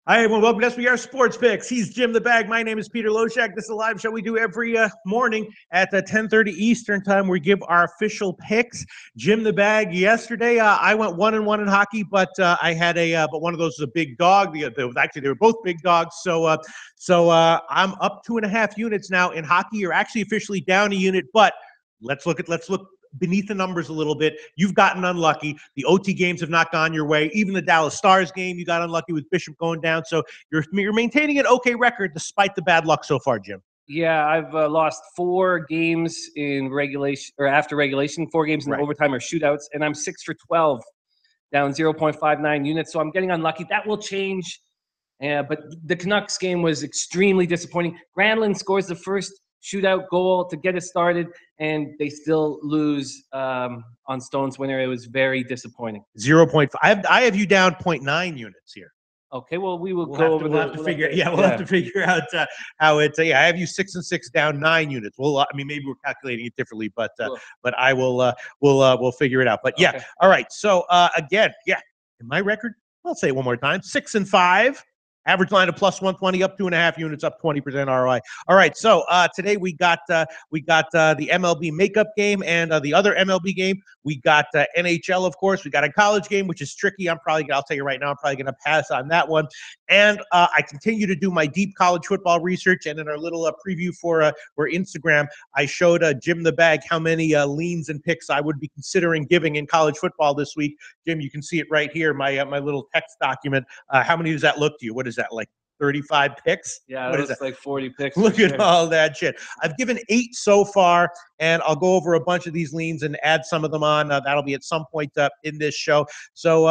Hi, everyone. Welcome to SBR Sports Picks. He's Jim the Bag. My name is Peter Loshak. This is a live show we do every morning at 10:30 Eastern time. We give our official picks. Jim the Bag. Yesterday, I went 1-1 in hockey, but I had but one of those was a big dog. Actually, they were both big dogs. So I'm up 2.5 units now in hockey. You're actually officially down a unit, but let's look beneath the numbers a little bit. You've gotten unlucky. The OT games have not gone your way. Even the Dallas Stars game, you got unlucky with Bishop going down. So you're maintaining an okay record despite the bad luck so far, Jim. Yeah, I've lost 4 games in regulation or after regulation, 4 games in overtime or shootouts, and I'm 6 for 12, down 0.59 units. So I'm getting unlucky. That will change. But the Canucks game was extremely disappointing. Granlund scores the first shootout goal to get it started, and they still lose on Stone's winner. It was very disappointing. 0.5. I have you down 0.9 units here. Okay, well, we'll have to figure out how it's. I have you 6 and 6 down 9 units. Well, I mean, maybe we're calculating it differently, but I will we'll figure it out. But yeah, okay. All right. So again, in my record, I'll say it one more time: 6 and 5. Average line of plus 120, up 2.5 units, up 20% ROI. All right, so today we got the MLB makeup game and the other MLB game. We got NHL, of course. We got a college game, which is tricky. I'll tell you right now, I'm probably going to pass on that one. And I continue to do my deep college football research. And in our little preview for Instagram, I showed Jim the Bag how many leans and picks I would be considering giving in college football this week. Jim, you can see it right here, my little text document. How many does that look to you? What is that, like 35 picks? Yeah, what is that? Like 40 picks. Look at all that shit. I've given 8 so far, and I'll go over a bunch of these leans and add some of them on. That'll be at some point in this show. So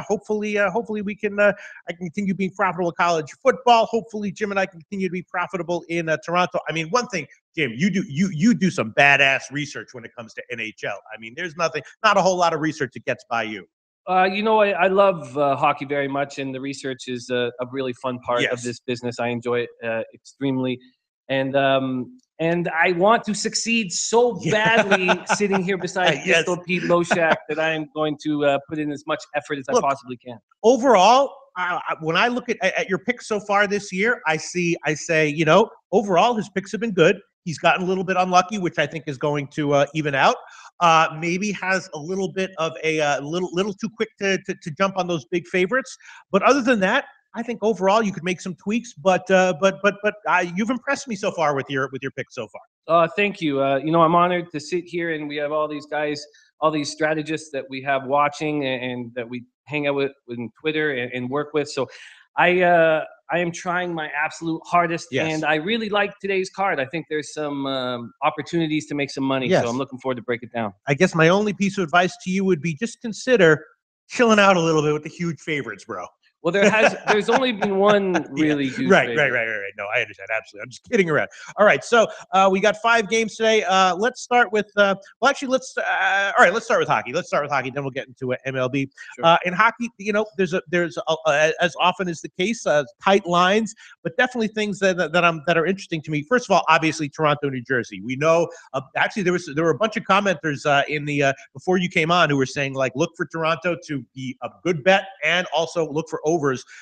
hopefully we can. I can continue being profitable in college football. Hopefully, Jim and I can continue to be profitable in Toronto. I mean, one thing, Jim, you do some badass research when it comes to NHL. I mean, there's not a whole lot of research that gets by you. I love hockey very much, and the research is a really fun part of this business. I enjoy it extremely, and I want to succeed so badly sitting here beside Pistol Pete Loshak that I am going to put in as much effort as I possibly can. Overall, when I look at your picks so far this year, I say, overall his picks have been good. He's gotten a little bit unlucky, which I think is going to even out. Maybe has a little bit of a little too quick to jump on those big favorites. But other than that, I think overall you could make some tweaks. But you've impressed me so far with your picks so far. Thank you. I'm honored to sit here, and we have all these guys, all these strategists that we have watching and that we hang out with on Twitter and work with. So I am trying my absolute hardest, and I really like today's card. I think there's some opportunities to make some money, so I'm looking forward to break it down. I guess my only piece of advice to you would be just consider chilling out a little bit with the huge favorites, bro. Well, there's only been one really huge favorite. Right. No, I understand. Absolutely. I'm just kidding around. All right. So we got 5 games today. Let's start with let's start with hockey. Let's start with hockey. Then we'll get into MLB. Sure. In hockey, there's as often is the case, tight lines, but definitely things that are interesting to me. First of all, obviously Toronto, New Jersey. We know actually there were a bunch of commenters in the before you came on who were saying, like, look for Toronto to be a good bet and also look for overs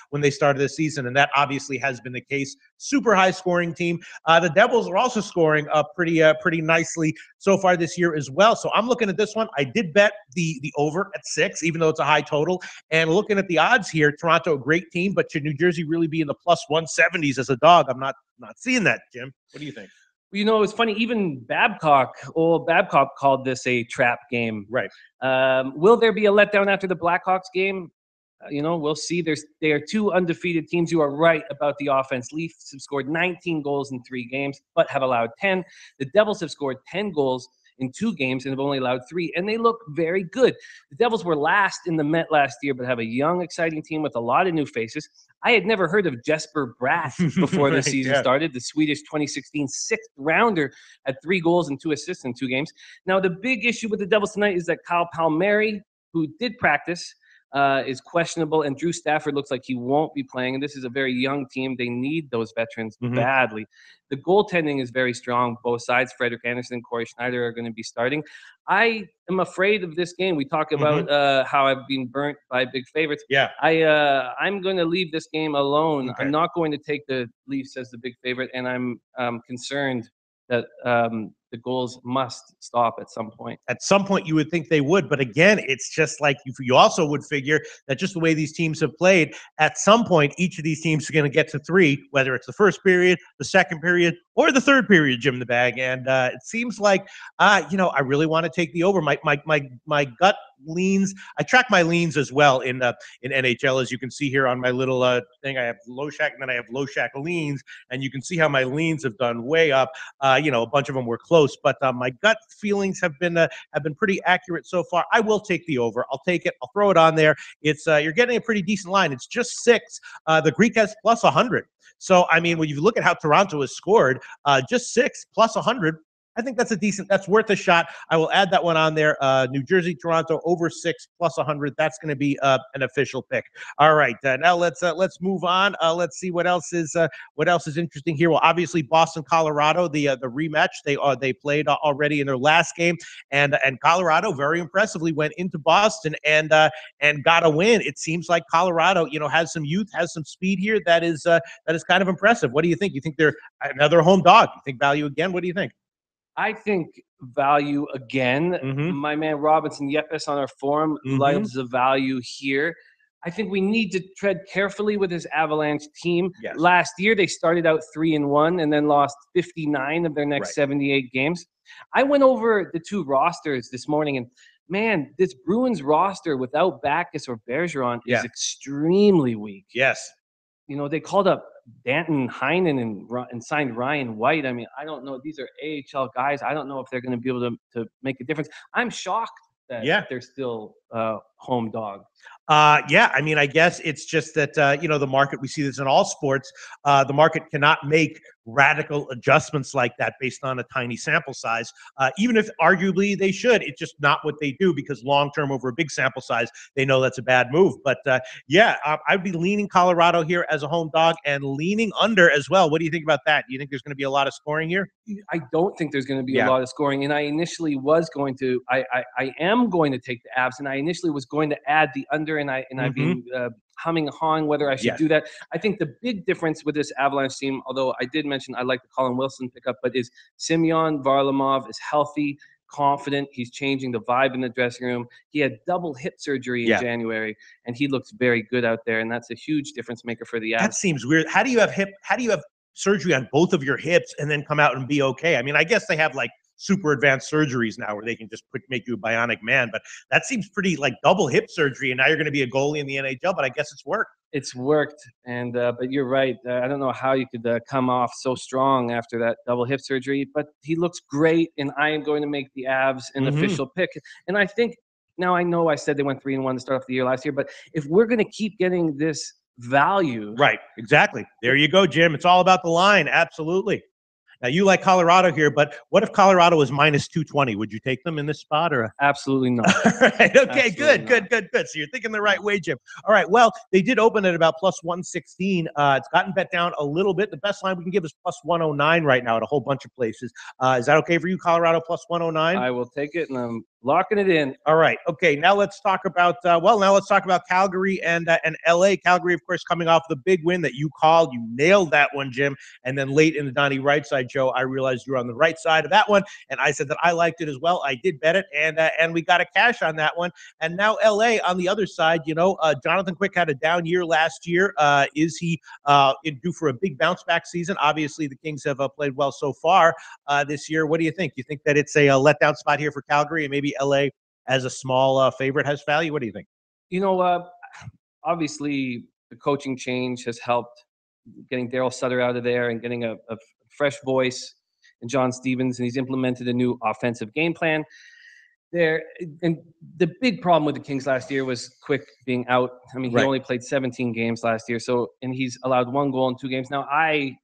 when they started the season, and that obviously has been the case. Super high scoring team. The Devils are also scoring pretty nicely so far this year as well. So I'm looking at this one. I did bet the over at 6, even though it's a high total. And looking at the odds here, Toronto, a great team, but should New Jersey really be in the plus 170s as a dog? I'm not seeing that, Jim. What do you think? It's funny. Even Babcock called this a trap game. Right. Will there be a letdown after the Blackhawks game? We'll see. They are 2 undefeated teams. You are right about the offense. Leafs have scored 19 goals in 3 games, but have allowed 10. The Devils have scored 10 goals in 2 games and have only allowed 3, and they look very good. The Devils were last in the Met last year, but have a young, exciting team with a lot of new faces. I had never heard of Jesper Bratt before the season started, the Swedish 2016 sixth rounder, had 3 goals and 2 assists in 2 games. Now, the big issue with the Devils tonight is that Kyle Palmieri, who did practice, is questionable, and Drew Stafford looks like he won't be playing. And this is a very young team. They need those veterans badly. The goaltending is very strong. Both sides, Frederik Andersen and Corey Schneider, are going to be starting. I am afraid of this game. We talk about how I've been burnt by big favorites. Yeah. I'm going to leave this game alone. Okay. I'm not going to take the Leafs as the big favorite, and I'm concerned that the goals must stop at some point. At some point, you would think they would. But again, it's just like you also would figure that just the way these teams have played, at some point, each of these teams is going to get to 3, whether it's the first period, the second period, or the third period, Jim the Bag. And it seems like, I really want to take the over. My gut leans. I track my leans as well in NHL, as you can see here on my little thing. I have low shack, and then I have low shack leans, and you can see how my leans have done way up. A bunch of them were close, but my gut feelings have been pretty accurate so far. I will take the over. I'll take it. I'll throw it on there. It's you're getting a pretty decent line. It's just 6. The Greek has plus 100. So I mean, when you look at how Toronto has scored, just 6 plus 100. I think that's worth a shot. I will add that one on there. New Jersey, Toronto over 6 plus 100. That's going to be an official pick. All right, now let's move on. Let's see what else is interesting here. Well, obviously Boston, Colorado, the rematch. They played already in their last game, and Colorado very impressively went into Boston and got a win. It seems like Colorado, has some youth, has some speed here. That is kind of impressive. What do you think? You think they're another home dog? You think value again? What do you think? I think value again. My man Robinson Yepes on our forum loves the value here. I think we need to tread carefully with this Avalanche team. Yes. Last year, they started out 3-1 and then lost 59 of their next 78 games. I went over the 2 rosters this morning, and man, this Bruins roster without Backes or Bergeron is extremely weak. Yes. They called up Danton Heinen and signed Ryan White. I mean, I don't know. These are AHL guys. I don't know if they're going to be able to make a difference. I'm shocked that they're still home dog. I mean, I guess it's just that, the market, we see this in all sports, the market cannot make radical adjustments like that based on a tiny sample size, even if arguably they should. It's just not what they do, because long-term over a big sample size, they know that's a bad move. But I'd be leaning Colorado here as a home dog and leaning under as well. What do you think about that? Do you think there's going to be a lot of scoring here? I don't think there's going to be a lot of scoring. And I initially was going to, I am going to take the Avs, and I initially was going to add the under, and I've been humming and hawing whether I should do that. I think the big difference with this Avalanche team, although I did mention I like the Colin Wilson pickup, but is Semyon Varlamov is healthy, confident. He's changing the vibe in the dressing room. He had double hip surgery in January, and he looks very good out there, and that's a huge difference maker for the Avs. That seems weird. How do you have surgery on both of your hips and then come out and be okay? I mean, I guess they have like super advanced surgeries now where they can just make you a bionic man, but that seems pretty like double hip surgery, and now you're going to be a goalie in the NHL. But I guess it's worked. It's worked, and but you're right. I don't know how you could come off so strong after that double hip surgery, but he looks great, and I am going to make the Avs an official pick. And I think, now I know I said they went 3-1 to start off the year last year, but if we're going to keep getting this value, right? Exactly. There you go, Jim. It's all about the line. Absolutely. Now, you like Colorado here, but what if Colorado was minus 220? Would you take them in this spot? Or Absolutely not. All right. Okay, Absolutely good. So you're thinking the right way, Jim. All right. Well, they did open at about plus 116. It's gotten bet down a little bit. The best line we can give is plus 109 right now at a whole bunch of places. Is that okay for you, Colorado, plus 109? I will take it, and I'm locking it in. All right. Okay. Now let's talk about Calgary and LA. Calgary, of course, coming off the big win that you called. You nailed that one, Jim. And then late in the Donnie Right Side show, I realized you were on the right side of that one, and I said that I liked it as well. I did bet it, and we got a cash on that one. And now LA on the other side. Jonathan Quick had a down year last year. Is he due for a big bounce back season? Obviously, the Kings have played well so far this year. What do you think? You think that it's a letdown spot here for Calgary, and maybe LA as a small favorite has value? What do you think? Obviously the coaching change has helped, getting Daryl Sutter out of there and getting a fresh voice in John Stevens, and he's implemented a new offensive game plan there. And the big problem with the Kings last year was Quick being out. I mean, he only played 17 games last year, and he's allowed 1 goal in 2 games. Now, I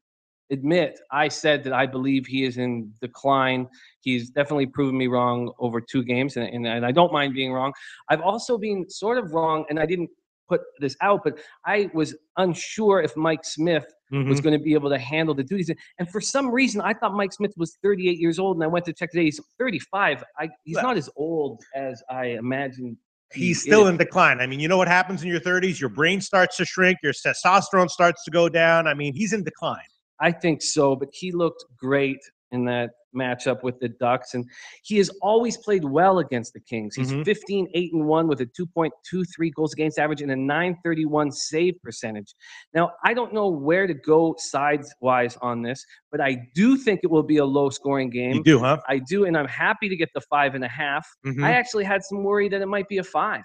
admit I said that I believe he is in decline. He's definitely proven me wrong over 2 games, and I don't mind being wrong. I've also been sort of wrong, and I didn't put this out, but I was unsure if Mike Smith was going to be able to handle the duties. And for some reason, I thought Mike Smith was 38 years old, and I went to check today. He's 35. He's not as old as I imagined. He's still in decline. I mean, you know what happens in your 30s? Your brain starts to shrink. Your testosterone starts to go down. I mean, he's in decline. I think so, but he looked great in that matchup with the Ducks, and he has always played well against the Kings. He's 15-8-1 with a 2.23 goals against average and a .931 save percentage. Now, I don't know where to go sides-wise on this, but I do think it will be a low-scoring game. You do, huh? I do, and I'm happy to get the 5.5. I actually had some worry that it might be a 5.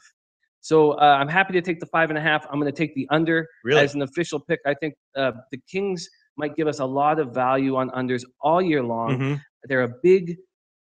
So I'm happy to take the 5.5. I'm going to take the under as an official pick. I think the Kings might give us a lot of value on unders all year long. They're a big,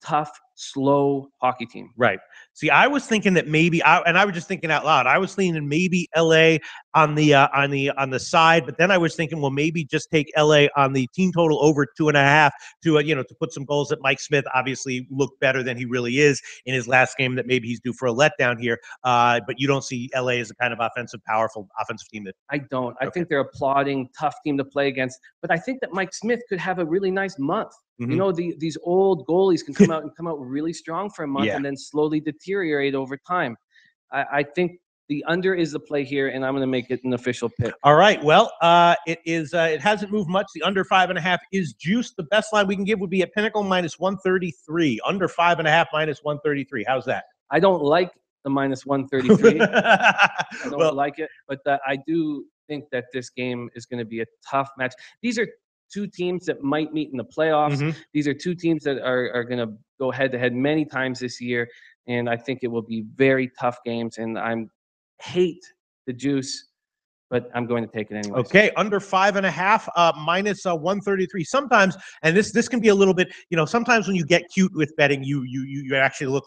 tough, slow hockey team. Right. See, I was thinking that maybe, I was just thinking out loud. I was thinking maybe LA on the side, but then I was thinking, well, maybe just take LA on the team total over 2.5 to put some goals that Mike Smith obviously looked better than he really is in his last game. That maybe he's due for a letdown here. But you don't see LA as a kind of powerful offensive team that I don't. I think they're a plodding, tough team to play against. But I think that Mike Smith could have a really nice month. You know, these old goalies can come out really strong for a month and then slowly deteriorate over time. I think the under is the play here, and I'm going to make it an official pick. All right. Well, it hasn't moved much. The under 5.5 is juiced. The best line we can give would be at Pinnacle -133. Under 5.5 -133. How's that? I don't like the -133. I don't like it, but I do think that this game is going to be a tough match. These are 2 teams that might meet in the playoffs. These are 2 teams that are going to go head-to-head many times this year, and I think it will be very tough games, and I hate the juice, but I'm going to take it anyway. Okay, under 5.5, -133. Sometimes, and this can be a little bit, sometimes when you get cute with betting, you actually look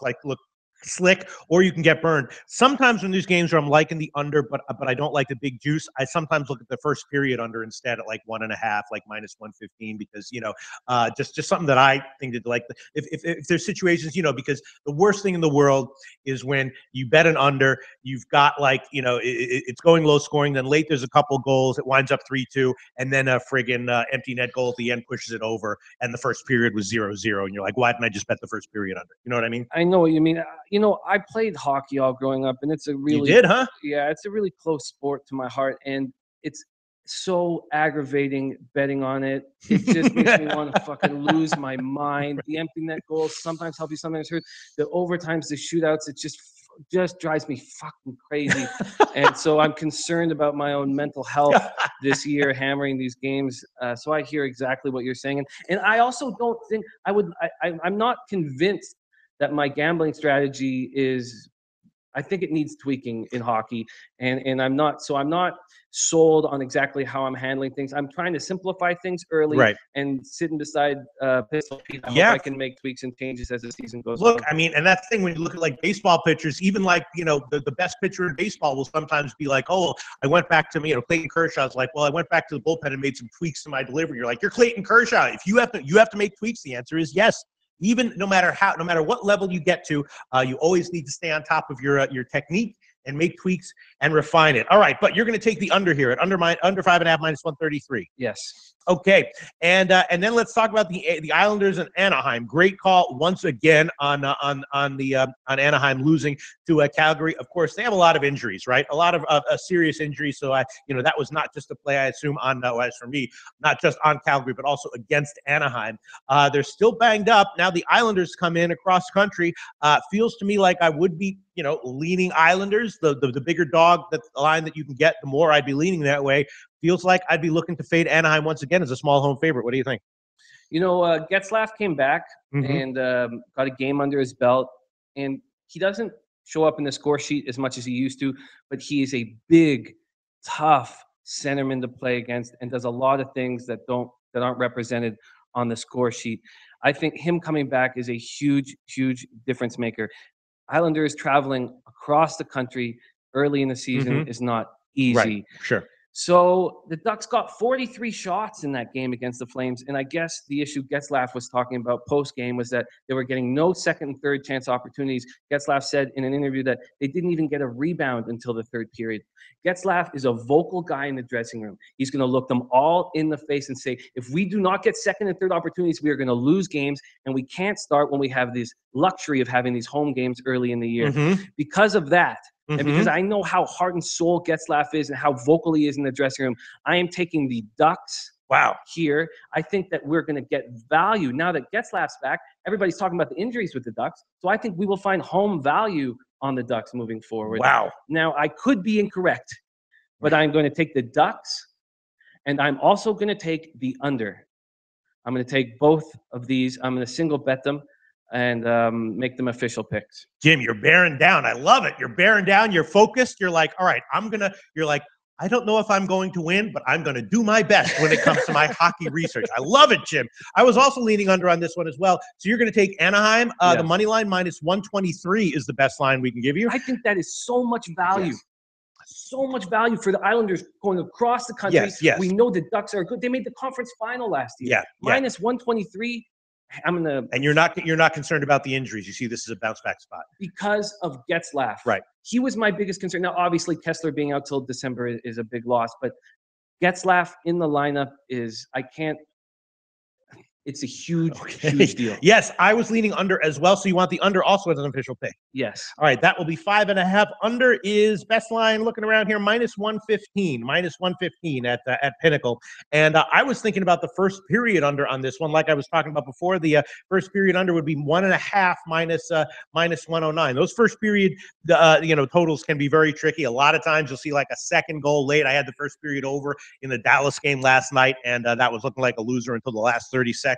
slick, or you can get burned. Sometimes when there's games where I'm liking the under, but I don't like the big juice, I sometimes look at the first period under instead at like 1.5, like -115, because just something that I think that like if there's situations, because the worst thing in the world is when you bet an under, you've got it's going low scoring, then late there's a couple goals, it winds up 3-2, and then a friggin' empty net goal at the end pushes it over, and the first period was 0-0, and you're like, why didn't I just bet the first period under? You know what I mean? I know what you mean. I played hockey all growing up, and it's a really— You did, huh? Yeah, it's a really close sport to my heart, and it's so aggravating betting on it. It just makes me want to fucking lose my mind. The empty net goals sometimes help you, sometimes hurt. The overtimes, the shootouts, it just drives me fucking crazy. And so I'm concerned about my own mental health this year, hammering these games. So I hear exactly what you're saying, and I also don't think I'm not convinced that my gambling strategy is— I think it needs tweaking in hockey, and I'm not sold on exactly how I'm handling things. I'm trying to simplify things early and sitting beside Pistol Pete. I hope I can make tweaks and changes as the season goes on. Look, I mean, and that's the thing when you look at like baseball pitchers, even like, the best pitcher in baseball will sometimes be like, oh, I went back to Clayton Kershaw's like, well, I went back to the bullpen and made some tweaks to my delivery. You're like, you're Clayton Kershaw. If you have to make tweaks, the answer is yes. Even no matter what level you get to, you always need to stay on top of your technique and make tweaks and refine it. All right, but you're going to take the under here at under 5.5 -133. Yes. Okay, and then let's talk about the Islanders and Anaheim. Great call once again on Anaheim losing to Calgary. Of course, they have a lot of injuries, right? A lot of serious injuries. So that was not just a play, I assume, as for me, not just on Calgary, but also against Anaheim. They're still banged up. Now the Islanders come in across country. Feels to me like I would be, leaning Islanders. The bigger dog, the line that you can get, the more I'd be leaning that way. Feels like I'd be looking to fade Anaheim once again as a small home favorite. What do you think? Getzlaf came back and got a game under his belt, and he doesn't show up in the score sheet as much as he used to, but he is a big, tough centerman to play against and does a lot of things that aren't represented on the score sheet. I think him coming back is a huge, huge difference maker. Islanders traveling across the country early in the season is not easy. Right. Sure. So the Ducks got 43 shots in that game against the Flames, and I guess the issue Getzlaf was talking about post-game was that they were getting no second and third chance opportunities. Getzlaf said in an interview that they didn't even get a rebound until the third period. Getzlaf is a vocal guy in the dressing room. He's going to look them all in the face and say, if we do not get second and third opportunities, we are going to lose games, and we can't start when we have this luxury of having these home games early in the year. Because of that, and because I know how heart and soul Getzlaf is and how vocal he is in the dressing room, I am taking the Ducks here. I think that we're going to get value. Now that Getzlaf's back, everybody's talking about the injuries with the Ducks. So I think we will find home value on the Ducks moving forward. Now, I could be incorrect, but I'm going to take the Ducks, and I'm also going to take the under. I'm going to take both of these. I'm going to single bet them and make them official picks. Jim, you're bearing down. I love it. You're bearing down. You're focused. You're like, all right, you're like, I don't know if I'm going to win, but I'm going to do my best when it comes to my hockey research. I love it, Jim. I was also leaning under on this one as well. So you're going to take Anaheim. The money line minus 123 is the best line we can give you. I think that is so much value. So much value for the Islanders going across the country. We know the Ducks are good. They made the conference final last year. Minus 123. I'm gonna. And you're not concerned about the injuries. You see, this is a bounce back spot because of Getzlaf. Right. He was my biggest concern. Now, obviously, Kessler being out till December is a big loss, but Getzlaf in the lineup is it's a huge deal. Yes, I was leaning under as well. So you want the under also as an official pick? Yes. All right, that will be 5.5. Under is best line looking around here, minus 115 at Pinnacle. And I was thinking about the first period under on this one, like I was talking about before. The first period under would be 1.5 minus 109. Those first period totals can be very tricky. A lot of times you'll see like a second goal late. I had the first period over in the Dallas game last night, and that was looking like a loser until the last 30 seconds.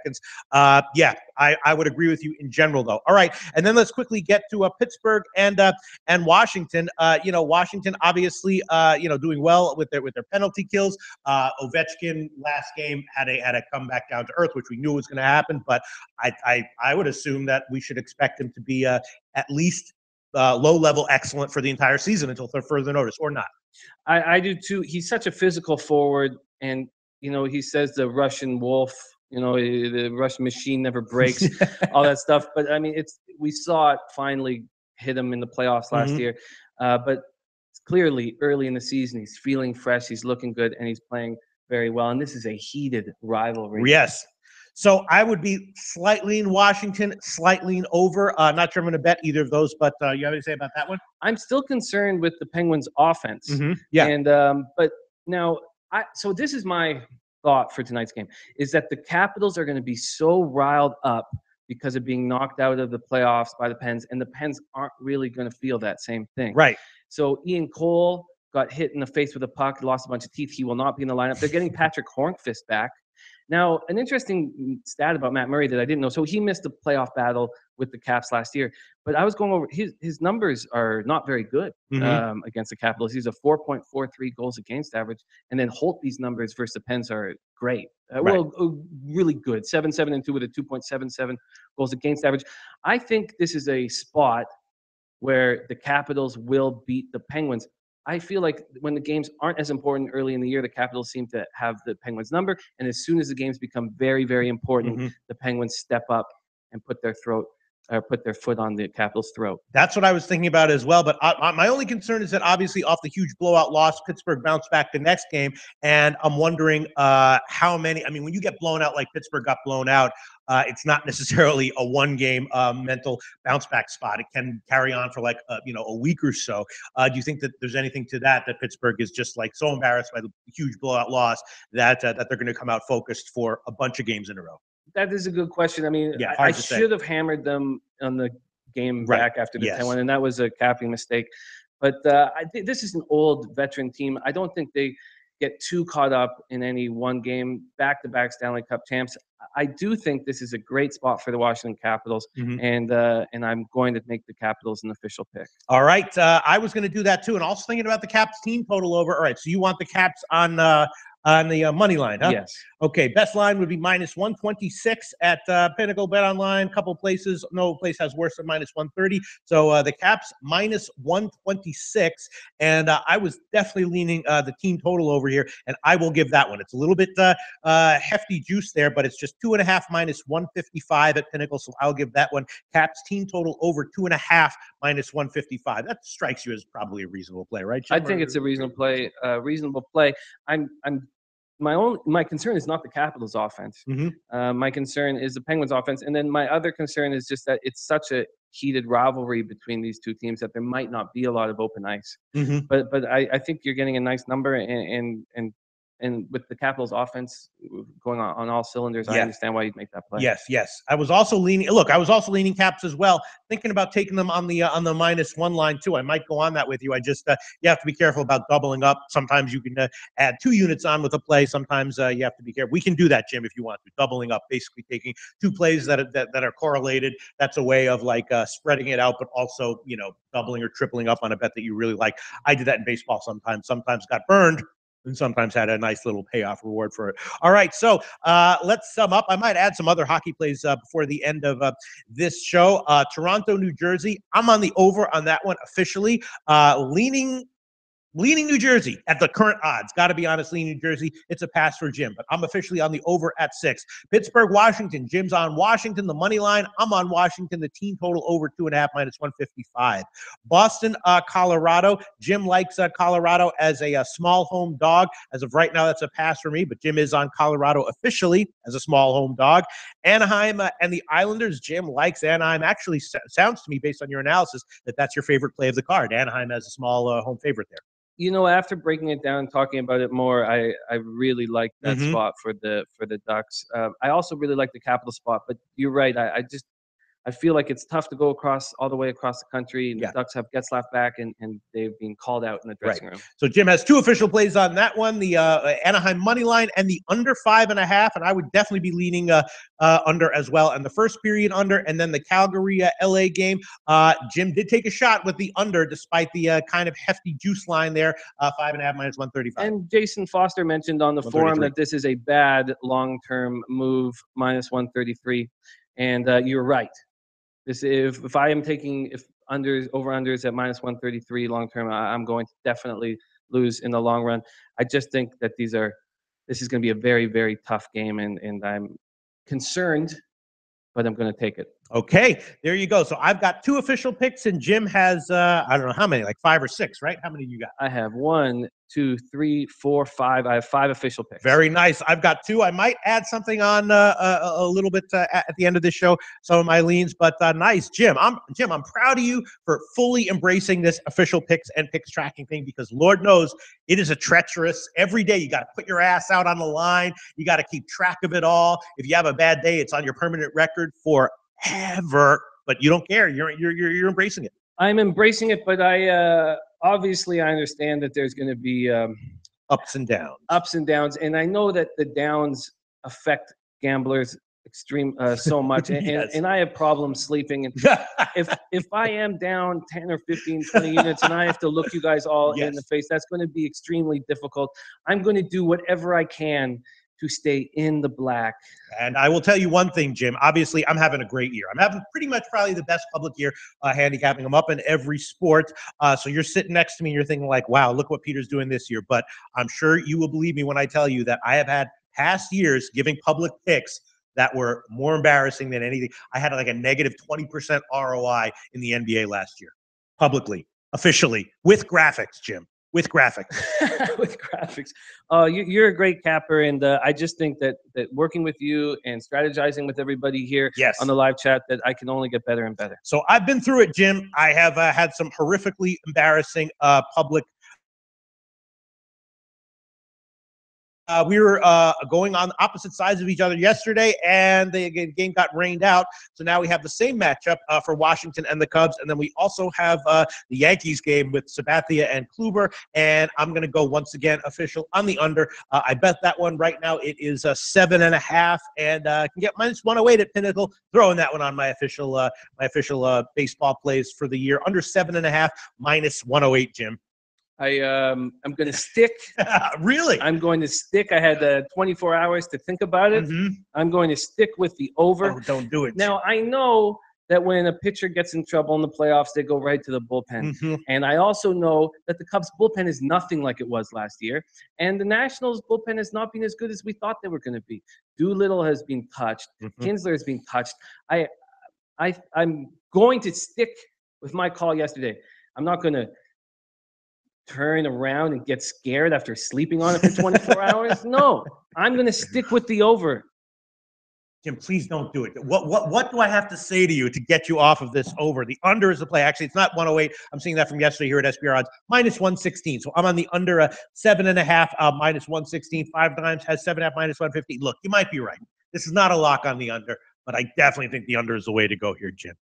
I would agree with you in general, though. All right, and then let's quickly get to Pittsburgh and Washington. Washington obviously doing well with their penalty kills. Ovechkin last game had a comeback down to earth, which we knew was going to happen. But I would assume that we should expect him to be at least low level excellent for the entire season until further notice, or not. I do too. He's such a physical forward, and he says the Russian wolf. The Russian machine never breaks, all that stuff. But I mean, we saw it finally hit him in the playoffs last year. But it's clearly early in the season, he's feeling fresh, he's looking good, and he's playing very well. And this is a heated rivalry. Yes. So I would be slightly in Washington, slightly in over. Not sure I'm going to bet either of those, but you have anything to say about that one? I'm still concerned with the Penguins' offense. Yeah. And but now, so this is my thought for tonight's game, is that the Capitals are going to be so riled up because of being knocked out of the playoffs by the Pens, and the Pens aren't really going to feel that same thing. Right. So Ian Cole got hit in the face with a puck, lost a bunch of teeth. He will not be in the lineup. They're getting Patrick Hornqvist back. Now, an interesting stat about Matt Murray that I didn't know. So he missed the playoff battle with the Caps last year. But I was going over his numbers are not very good against the Capitals. He's a 4.43 goals against average. And then Holtby's numbers versus the Pens are great. Well, really good. 7-7-2 with a 2.77 goals against average. I think this is a spot where the Capitals will beat the Penguins. I feel like when the games aren't as important early in the year, the Capitals seem to have the Penguins' number. And as soon as the games become very, very important, the Penguins step up and put their foot on the Capitals' throat. That's what I was thinking about as well. But my only concern is that obviously off the huge blowout loss, Pittsburgh bounced back the next game. And I'm wondering how many – I mean, when you get blown out like Pittsburgh got blown out, it's not necessarily a one-game mental bounce-back spot. It can carry on for like a week or so. Do you think that there's anything to that Pittsburgh is just like so embarrassed by the huge blowout loss that they're going to come out focused for a bunch of games in a row? That is a good question. I mean, I should have hammered them on the game back after the 10-1, and that was a capping mistake. But I think this is an old veteran team. I don't think they get too caught up in any one game. Back-to-back Stanley Cup champs. I do think this is a great spot for the Washington Capitals, and I'm going to make the Capitals an official pick. All right. I was going to do that too, and also thinking about the Caps team total over. All right, so you want the Caps on On the money line, huh? Yes. Okay, best line would be -126 at Pinnacle Bet Online. A couple places, no place has worse than -130. So the Caps -126, and I was definitely leaning the team total over here, and I will give that one. It's a little bit hefty juice there, but it's just 2.5 -155 at Pinnacle, so I'll give that one. Caps team total over 2.5 -155. That strikes you as probably a reasonable play, right, Jim? I think it's a reasonable play. Reasonable play. My concern is not the Capitals' offense. My concern is the Penguins' offense, and then my other concern is just that it's such a heated rivalry between these two teams that there might not be a lot of open ice. But I think you're getting a nice number, and with the Capitals' offense going on all cylinders, I understand why you'd make that play. Yes. I was also leaning. Look, I was also leaning Caps as well. Thinking about taking them on the -1 line too. I might go on that with you. I just you have to be careful about doubling up. Sometimes you can add 2 units on with a play. Sometimes you have to be careful. We can do that, Jim, if you want to. Doubling up, basically taking 2 plays that are correlated. That's a way of like spreading it out, but also doubling or tripling up on a bet that you really like. I did that in baseball sometimes. Sometimes got burned, and sometimes had a nice little payoff reward for it. All right, so let's sum up. I might add some other hockey plays before the end of this show. Toronto, New Jersey. I'm on the over on that one officially. Leaning New Jersey at the current odds. Got to be honest, leaning New Jersey. It's a pass for Jim, but I'm officially on the over at 6. Pittsburgh, Washington. Jim's on Washington, the money line. I'm on Washington, the team total over 2.5 -155. Boston, Colorado. Jim likes Colorado as a small home dog. As of right now, that's a pass for me, but Jim is on Colorado officially as a small home dog. Anaheim and the Islanders. Jim likes Anaheim. Actually, sounds to me, based on your analysis, that that's your favorite play of the card. Anaheim as a small home favorite there. After breaking it down and talking about it more, I really like that spot for the Ducks. I also really like the Capital spot, but you're right. I feel like it's tough to go all the way across the country. And the Ducks have Getzlaf back, and they've been called out in the dressing room. So Jim has 2 official plays on that one: the Anaheim money line and the under 5.5. And I would definitely be leaning under as well. And the first period under, and then the Calgary LA game. Jim did take a shot with the under, despite the kind of hefty juice line there, 5.5 -135. And Jason Foster mentioned on the forum that this is a bad long-term move, -133. And you're right. If I am taking over-unders at -133 long-term, I'm going to definitely lose in the long run. I just think that this is going to be a very, very tough game, and I'm concerned, but I'm going to take it. Okay, there you go. So I've got 2 official picks, and Jim has I don't know how many, like 5 or 6, right? How many do you got? I have 1, 2, 3, 4, 5. I have 5 official picks. Very nice. I've got 2. I might add something on a little bit at the end of this show, some of my leans, but nice, Jim. I'm proud of you for fully embracing this official picks and picks tracking thing, because Lord knows it is a treacherous. Every day you got to put your ass out on the line. You got to keep track of it all. If you have a bad day, it's on your permanent record forever. But you don't care. You're embracing it. I'm embracing it, but obviously I understand that there's going to be ups and downs, and I know that the downs affect gamblers so much, and I have problems sleeping. And if I am down 10 or 15, 20 units, and I have to look you guys all in the face, that's going to be extremely difficult. I'm going to do whatever I can to stay in the black. And I will tell you one thing, Jim. Obviously, I'm having a great year. I'm having pretty much probably the best public year handicapping. I'm up in every sport. So you're sitting next to me and you're thinking like, wow, look what Peter's doing this year. But I'm sure you will believe me when I tell you that I have had past years giving public picks that were more embarrassing than anything. I had like a negative 20% ROI in the NBA last year, publicly, officially, with graphics, Jim. With graphics. With graphics. You're a great capper, and I just think that working with you and strategizing with everybody here on the live chat, that I can only get better and better. So I've been through it, Jim. I have had some horrifically embarrassing public. We were going on opposite sides of each other yesterday, and the game got rained out. So now we have the same matchup for Washington and the Cubs, and then we also have the Yankees game with Sabathia and Kluber. And I'm going to go once again official on the under. I bet that one right now. It is 7.5, and can get -108 at Pinnacle. Throwing that one on my official baseball plays for the year, under 7.5, -108, Jim. I'm going to stick. Really? I'm going to stick. I had 24 hours to think about it. I'm going to stick with the over. Oh, don't do it. Now, I know that when a pitcher gets in trouble in the playoffs, they go right to the bullpen. And I also know that the Cubs bullpen is nothing like it was last year. And the Nationals bullpen has not been as good as we thought they were going to be. Doolittle has been touched. Kinsler has been touched. I'm going to stick with my call yesterday. I'm not going to turn around and get scared after sleeping on it for 24 hours. No, I'm going to stick with the over. Jim, please don't do it. What do I have to say to you to get you off of this over? The under is the play. Actually, it's not 108. I'm seeing that from yesterday here at SBR odds. Minus 116. So I'm on the under 7.5, minus 116. 5 times has 7.5, minus 150. Look, you might be right. This is not a lock on the under, but I definitely think the under is the way to go here, Jim.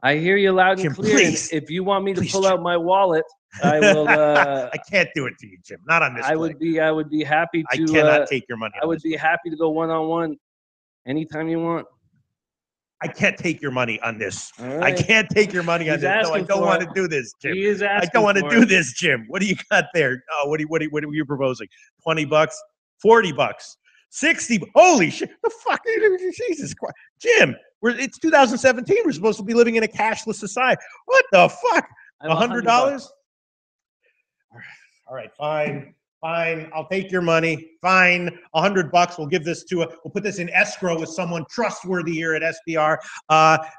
I hear you loud and Jim, clear. please. If you want me to pull out my wallet, I will. I can't do it to you, Jim. Not on this play. I would be happy to. I cannot take your money. I would be happy to go one-on-one anytime you want. I can't take your money on this. Right. I can't take your money on this. No, I don't want to do this, Jim. He is asking I don't want to do this, Jim. What do you got there? Oh, what are you proposing? $20, $40, $60. Holy shit! The fuck? Jesus Christ, Jim. It's 2017. We're supposed to be living in a cashless society. What the fuck? $100? All right, fine. I'll take your money. Fine, $100. We'll give this we'll put this in escrow with someone trustworthy here at SBR.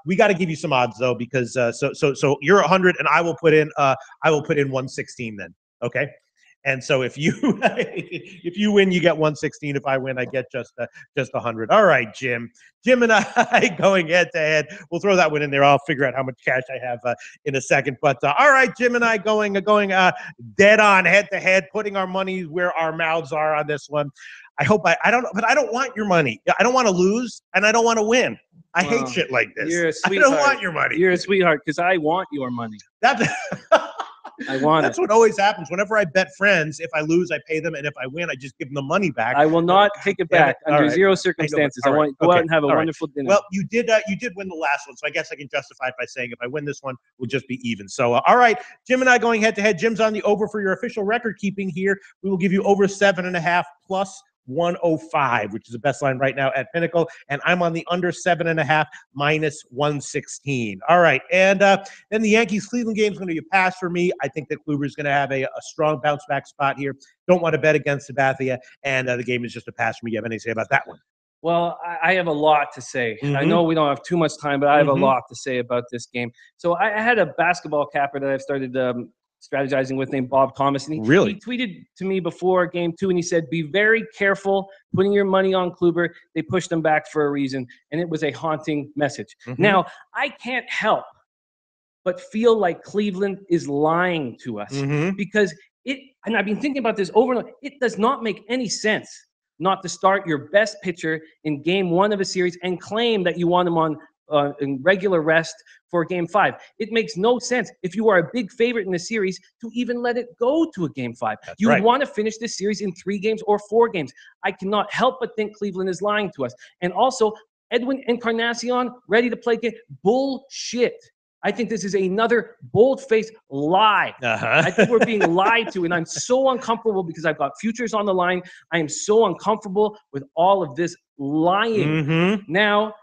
We got to give you some odds though, because so you're 100, and I will put in 116 then. Okay. And so if you win, you get 116. If I win, I get just 100. All right, Jim. Jim and I going head to head. We'll throw that one in there. I'll figure out how much cash I have in a second. But all right, Jim and I going dead on head to head, putting our money where our mouths are on this one. I hope I don't want your money. I don't want to lose, and I don't want to win. I hate shit like this. You're a sweetheart. I don't want your money. You're a sweetheart because I want your money. That's what always happens. Whenever I bet friends, if I lose, I pay them, and if I win, I just give them the money back. I will not take it back under zero circumstances. I want to go out and have a wonderful dinner. Well, you did win the last one, so I guess I can justify it by saying if I win this one, we'll just be even. So, all right, Jim and I going head to head. Jim's on the over for your official record keeping here. We will give you over 7.5 plus 105, which is the best line right now at Pinnacle, and I'm on the under 7.5 minus 116. All right, and then the Yankees Cleveland game is going to be a pass for me. I think that Kluber is going to have a strong bounce back spot here. Don't want to bet against Sabathia, and the game is just a pass for me. You have anything to say about that one? Well, I have a lot to say. I know we don't have too much time, but I have a lot to say about this game. So I had a basketball capper that I've started strategizing with named Bob Thomas. And he tweeted to me before game 2, and he said, be very careful putting your money on Kluber. They pushed him back for a reason. And it was a haunting message. Now, I can't help but feel like Cleveland is lying to us because and I've been thinking about this over and over, it does not make any sense not to start your best pitcher in game 1 of a series and claim that you want him on in regular rest for game 5. It makes no sense if you are a big favorite in the series to even let it go to a game 5. You want to finish this series in 3 games or 4 games. I cannot help but think Cleveland is lying to us. And also, Edwin Encarnacion ready to play game. Bullshit. I think this is another bold-faced lie. I think we're being lied to, and I'm so uncomfortable because I've got futures on the line. I am so uncomfortable with all of this lying. Now,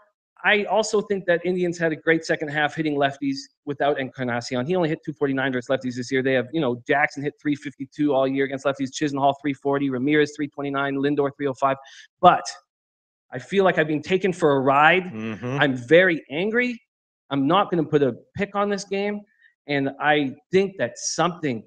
I also think that Indians had a great second half hitting lefties without Encarnacion. He only hit 249 versus lefties this year. They have, Jackson hit 352 all year against lefties, Chisenhall 340, Ramirez 329, Lindor 305. But I feel like I've been taken for a ride. I'm very angry. I'm not going to put a pick on this game. And I think that something's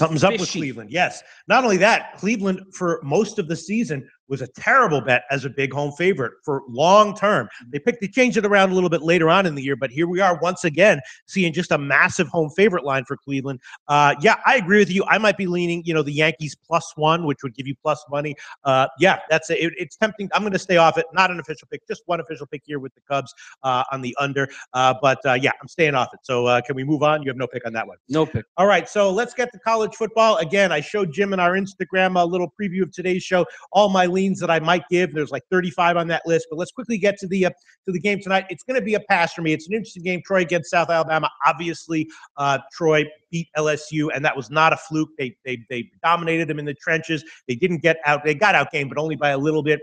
up with Cleveland. Yes. Not only that, Cleveland for most of the season was a terrible bet as a big home favorite for long term. They changed it around a little bit later on in the year, but here we are once again seeing just a massive home favorite line for Cleveland. Yeah, I agree with you. I might be leaning, the Yankees +1, which would give you plus money. Yeah, that's it. It's tempting. I'm going to stay off it. Not an official pick, just one official pick here with the Cubs on the under. But yeah, I'm staying off it. So can we move on? You have no pick on that one. No pick. All right, so let's get to college football. Again, I showed Jim in our Instagram a little preview of today's show. All my leans leans that I might give. There's like 35 on that list, but let's quickly get to the game tonight. It's going to be a pass for me. It's an interesting game. Troy against South Alabama. Obviously, Troy beat LSU, and that was not a fluke. They dominated them in the trenches. They didn't get out. They got outgained, but only by a little bit.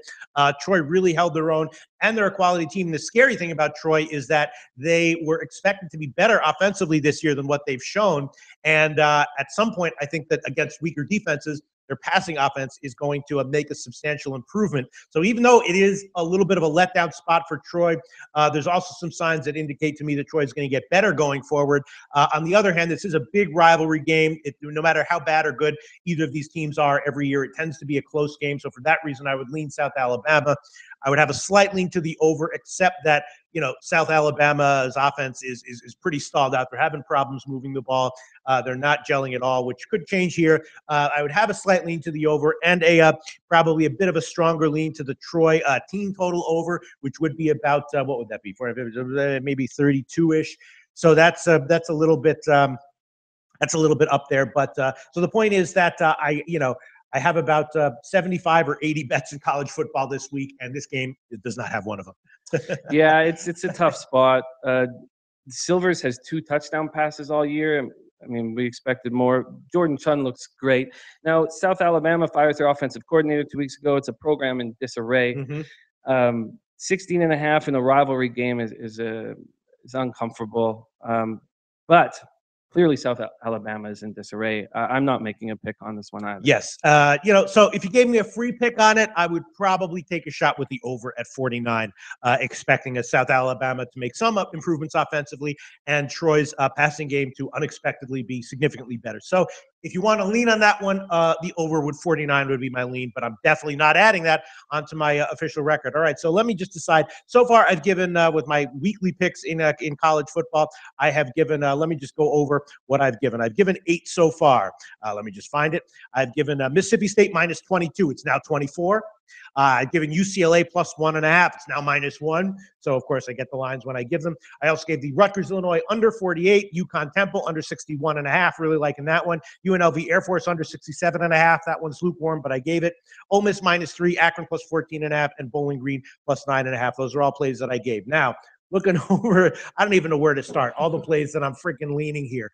Troy really held their own, and they're a quality team. And the scary thing about Troy is that they were expected to be better offensively this year than what they've shown. And at some point, I think that against weaker defenses, their passing offense is going to make a substantial improvement. So even though it is a little bit of a letdown spot for Troy, there's also some signs that indicate to me that Troy is going to get better going forward. On the other hand, this is a big rivalry game. No matter how bad or good either of these teams are every year, it tends to be a close game. So for that reason, I would lean South Alabama. I would have a slight lean to the over, except that, South Alabama's offense is pretty stalled out. They're having problems moving the ball. They're not gelling at all, which could change here. I would have a slight lean to the over and probably a bit of a stronger lean to the Troy team total over, which would be about, what would that be? Maybe 32-ish. So that's a little bit up there. But so the point is that I have about 75 or 80 bets in college football this week, and this game does not have one of them. Yeah, it's a tough spot. Silvers has 2 touchdown passes all year. I mean, we expected more. Jordan Chun looks great. Now, South Alabama fires their offensive coordinator 2 weeks ago. It's a program in disarray. 16.5 in a rivalry game is uncomfortable. But clearly, South Alabama is in disarray. I'm not making a pick on this one either. Yes. So if you gave me a free pick on it, I would probably take a shot with the over at 49, expecting a South Alabama to make some improvements offensively and Troy's passing game to unexpectedly be significantly better. So if you want to lean on that one, the over with 49 would be my lean, but I'm definitely not adding that onto my official record. All right, so let me just decide. So far, I've given, with my weekly picks in college football, I have given, let me just go over what I've given. I've given 8 so far. Let me just find it. I've given Mississippi State minus 22. It's now 24. I've given UCLA plus 1.5. It's now -1. So, of course, I get the lines when I give them. I also gave the Rutgers, Illinois under 48, UConn Temple under 61.5. Really liking that one. UNLV Air Force under 67.5. That one's lukewarm, but I gave it. Ole Miss -3, Akron plus 14.5, and Bowling Green plus 9.5. Those are all plays that I gave. Now, looking over, I don't even know where to start. All the plays that I'm freaking leaning here.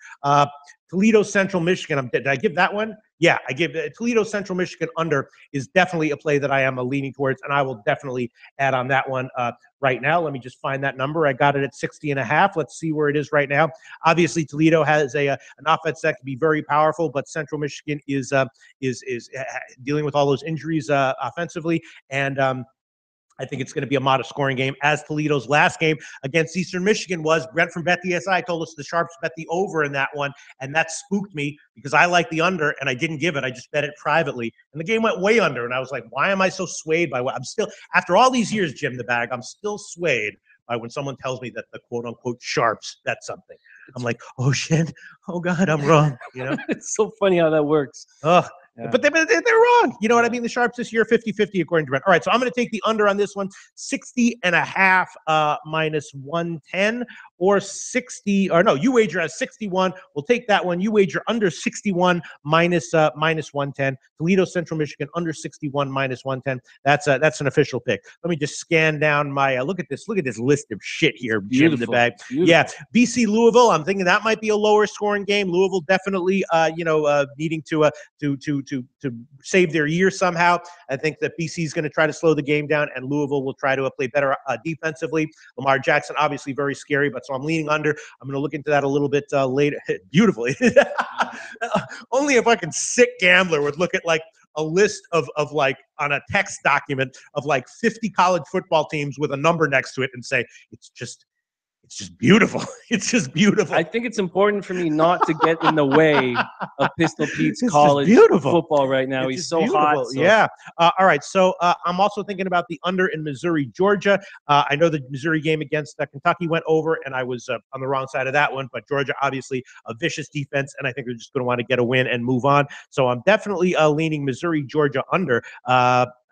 Toledo, Central Michigan. Did I give that one? Yeah, I give Toledo, Central Michigan under is definitely a play that I am leaning towards, and I will definitely add on that one right now. Let me just find that number. I got it at 60.5. Let's see where it is right now. Obviously, Toledo has an offense that can be very powerful, but Central Michigan is dealing with all those injuries offensively, and I think it's going to be a modest scoring game, as Toledo's last game against Eastern Michigan was. Brent from BetDSI told us the Sharps bet the over in that one, and that spooked me because I like the under, and I didn't give it. I just bet it privately, and the game went way under, and I was like, why am I so swayed by what? I'm still, after all these years, Jim the Bag, I'm still swayed by when someone tells me that the quote-unquote Sharps bet something. I'm like, oh, shit. Oh, God, I'm wrong. It's so funny how that works. Ugh. Yeah. But they're wrong. You know what I mean? The Sharps this year, 50-50 according to Brent. All right, so I'm going to take the under on this one, 60.5 minus 110 or 60. Or no, you wager as 61. We'll take that one. You wager under 61 minus 110. Toledo, Central Michigan under 61 minus 110. That's an official pick. Let me just scan down my look at this list of shit here. Jim in the bag. Beautiful. Yeah, BC Louisville. I'm thinking that might be a lower scoring game. Louisville definitely needing to save their year somehow. I think that BC is going to try to slow the game down, and Louisville will try to play better defensively. Lamar Jackson, obviously very scary, but so I'm leaning under. I'm going to look into that a little bit later. Beautifully. Only a fucking sick gambler would look at like a list of like on a text document of like 50 college football teams with a number next to it and say, it's just beautiful. It's just beautiful. I think it's important for me not to get in the way of Pistol Pete's college football right now. He's so hot. So. Yeah. All right. So I'm also thinking about the under in Missouri, Georgia. I know the Missouri game against Kentucky went over, and I was on the wrong side of that one. But Georgia, obviously, a vicious defense, and I think they're just going to want to get a win and move on. So I'm definitely leaning Missouri, Georgia under.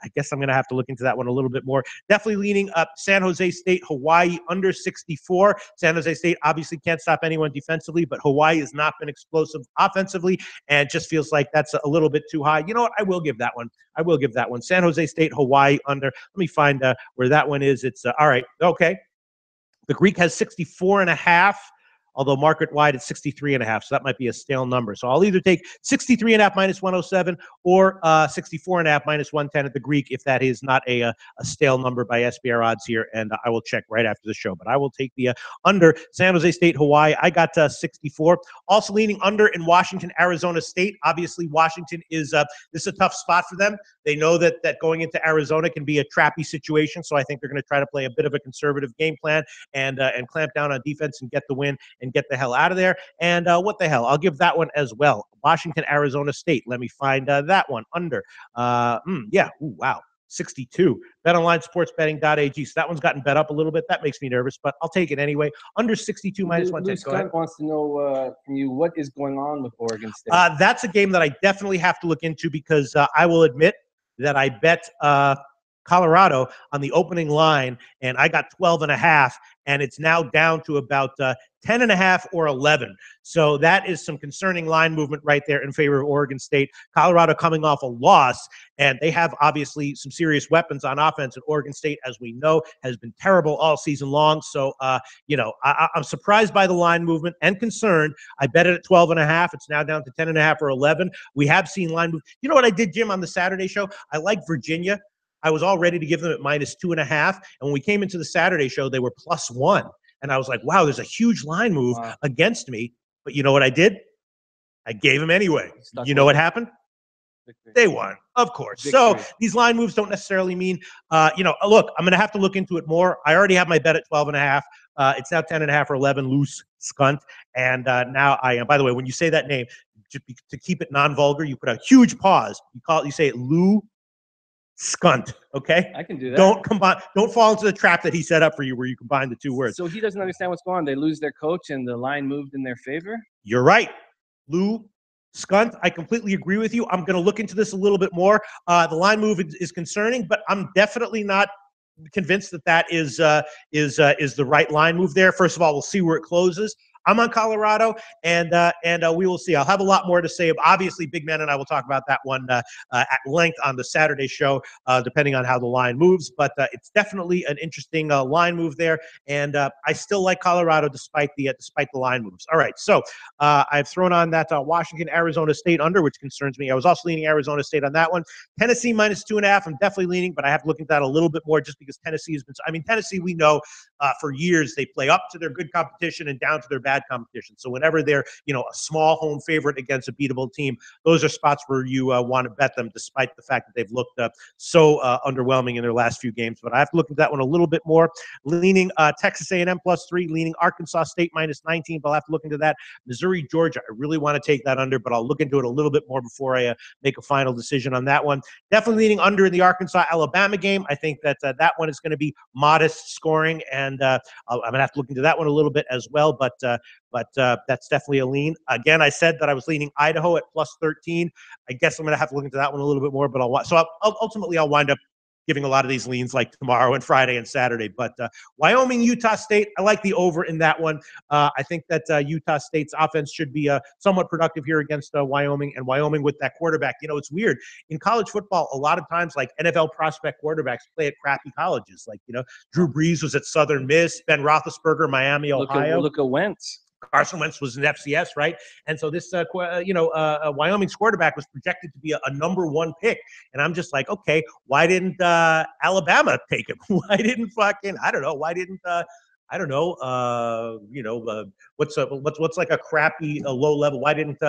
I guess I'm going to have to look into that one a little bit more. Definitely leaning up San Jose State, Hawaii under 64. San Jose State obviously can't stop anyone defensively, but Hawaii has not been explosive offensively, and just feels like that's a little bit too high. You know what? I will give that one. I will give that one. San Jose State, Hawaii under. Let me find where that one is. It's all right. Okay. The Greek has 64.5, although market wide it's 63.5. So that might be a stale number. So I'll either take 63.5 minus 107 or 64.5 minus 110 at the Greek if that is not a stale number by SBR odds here. And I will check right after the show. But I will take the under San Jose State, Hawaii. I got 64. Also leaning under in Washington, Arizona State. Obviously, Washington is this is a tough spot for them. They know that going into Arizona can be a trappy situation. So I think they're going to try to play a bit of a conservative game plan and clamp down on defense and get the win and get the hell out of there. And what the hell? I'll give that one as well. Washington, Arizona State. Let me find that one under. Yeah. Ooh, wow. 62. BetOnlineSportsBetting.ag. So that one's gotten bet up a little bit. That makes me nervous, but I'll take it anyway. Under 62 minus 110. Scott wants to know from you what is going on with Oregon State. That's a game that I definitely have to look into because I will admit that I bet Colorado on the opening line, and I got 12.5, and it's now down to about 10.5 or 11. So that is some concerning line movement right there in favor of Oregon State. Colorado coming off a loss, and they have obviously some serious weapons on offense. And Oregon State, as we know, has been terrible all season long. So, I'm surprised by the line movement and concerned. I bet it at 12.5. It's now down to 10.5 or 11. We have seen line move. You know what I did, Jim, on the Saturday show? I like Virginia. I was all ready to give them at minus 2.5. And when we came into the Saturday show, they were +1. And I was like, wow, there's a huge line move against me. But you know what I did? I gave them anyway. You know what happened? Victory. They won, of course. Victory. So these line moves don't necessarily mean, look, I'm going to have to look into it more. I already have my bet at 12.5. It's now 10.5 or 11, loose skunt. And now I am. By the way, when you say that name, to keep it non-vulgar, you put a huge pause. You say it Lou Skunt, okay? I can do that. Don't fall into the trap that he set up for you where you combine the two words. So he doesn't understand what's going on. They lose their coach and the line moved in their favor? You're right. Lou Skunt, I completely agree with you. I'm going to look into this a little bit more. The line move is concerning, but I'm definitely not convinced that is the right line move there. First of all, we'll see where it closes. I'm on Colorado, and we will see. I'll have a lot more to say. Obviously, Big Man and I will talk about that one at length on the Saturday show, depending on how the line moves. But it's definitely an interesting line move there, and I still like Colorado despite the line moves. All right, so I've thrown on that Washington, Arizona State under, which concerns me. I was also leaning Arizona State on that one. Tennessee minus 2.5. I'm definitely leaning, but I have to look at that a little bit more just because Tennessee has been. I mean, Tennessee, we know for years they play up to their good competition and down to their bad competition. So whenever they're, a small home favorite against a beatable team, those are spots where you want to bet them, despite the fact that they've looked so underwhelming in their last few games. But I have to look at that one a little bit more. Leaning Texas A&M +3, leaning Arkansas State minus 19. But I'll have to look into that. Missouri, Georgia, I really want to take that under, but I'll look into it a little bit more before I make a final decision on that one. Definitely leaning under in the Arkansas-Alabama game. I think that that one is going to be modest scoring, and I'm going to have to look into that one a little bit as well. But that's definitely a lean. Again, I said that I was leaning Idaho at +13. I guess I'm going to have to look into that one a little bit more, but ultimately I'll wind up giving a lot of these leans like tomorrow and Friday and Saturday. But Wyoming, Utah State, I like the over in that one. I think that Utah State's offense should be somewhat productive here against Wyoming, and Wyoming with that quarterback. It's weird. In college football, a lot of times, like NFL prospect quarterbacks play at crappy colleges. Like, Drew Brees was at Southern Miss, Ben Roethlisberger, Miami, Ohio. Look at Wentz. Carson Wentz was an FCS, right? And so this, Wyoming's quarterback was projected to be a number 1 pick. And I'm just like, okay, why didn't Alabama take him? Why didn't what's like a crappy low level? Why didn't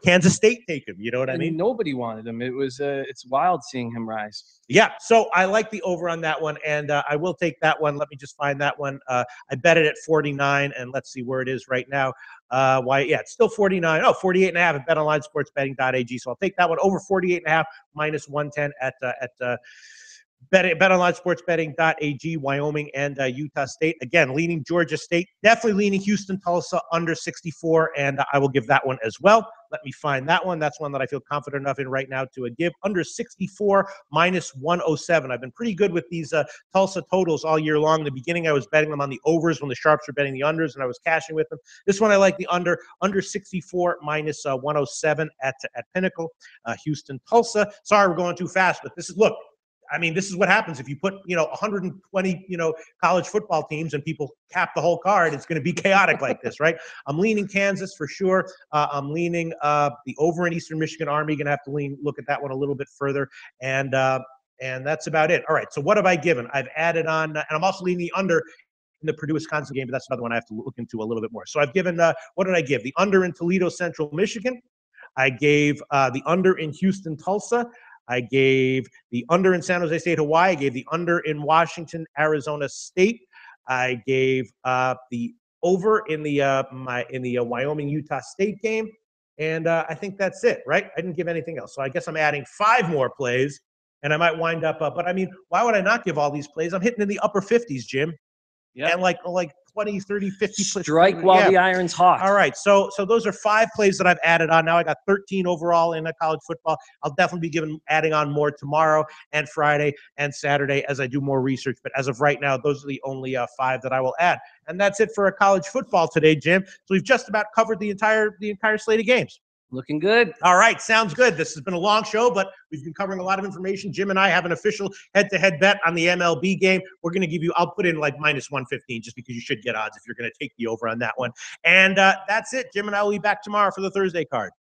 Kansas State take him? You know what I mean? Nobody wanted him. It was it's wild seeing him rise. Yeah, so I like the over on that one, and I will take that one. Let me just find that one. I bet it at 49, and let's see where it is right now. It's still 49. 48.5 at BetOnlineSportsBetting.ag. So I'll take that one over 48.5 minus 110 at BetOnlineSportsBetting.ag, Wyoming and Utah State. Again, leaning Georgia State. Definitely leaning Houston, Tulsa under 64, and I will give that one as well. Let me find that one. That's one that I feel confident enough in right now to give under 64 minus 107. I've been pretty good with these Tulsa totals all year long. In the beginning, I was betting them on the overs when the sharps were betting the unders, and I was cashing with them. This one I like the under 64 minus 107 at Pinnacle. Houston, Tulsa. Sorry, we're going too fast, but this is, look, I mean, this is what happens if you put, 120, college football teams and people cap the whole card. It's going to be chaotic like this, right? I'm leaning Kansas for sure. I'm leaning the over in Eastern Michigan Army. Going to have to look at that one a little bit further. And that's about it. All right. So what have I given? I've added on, and I'm also leaning the under in the Purdue-Wisconsin game, but that's another one I have to look into a little bit more. So I've given, what did I give? The under in Toledo, Central Michigan. I gave the under in Houston, Tulsa. I gave the under in San Jose State, Hawaii. I gave the under in Washington, Arizona State. I gave the over in the Wyoming, Utah State game. And I think that's it, right? I didn't give anything else. So I guess I'm adding 5 more plays, and I might wind up. But I mean, why would I not give all these plays? I'm hitting in the upper 50s, Jim. Yeah. And like 20, 30, 50. Strike while the iron's hot. All right. So those are 5 plays that I've added on. Now I got 13 overall in college football. I'll definitely be adding on more tomorrow and Friday and Saturday as I do more research. But as of right now, those are the only 5 that I will add. And that's it for college football today, Jim. So we've just about covered the entire slate of games. Looking good. All right, sounds good. This has been a long show, but we've been covering a lot of information. Jim and I have an official head-to-head bet on the MLB game. We're going to give you, I'll put in like minus 115 just because you should get odds if you're going to take the over on that one. And that's it. Jim and I will be back tomorrow for the Thursday card.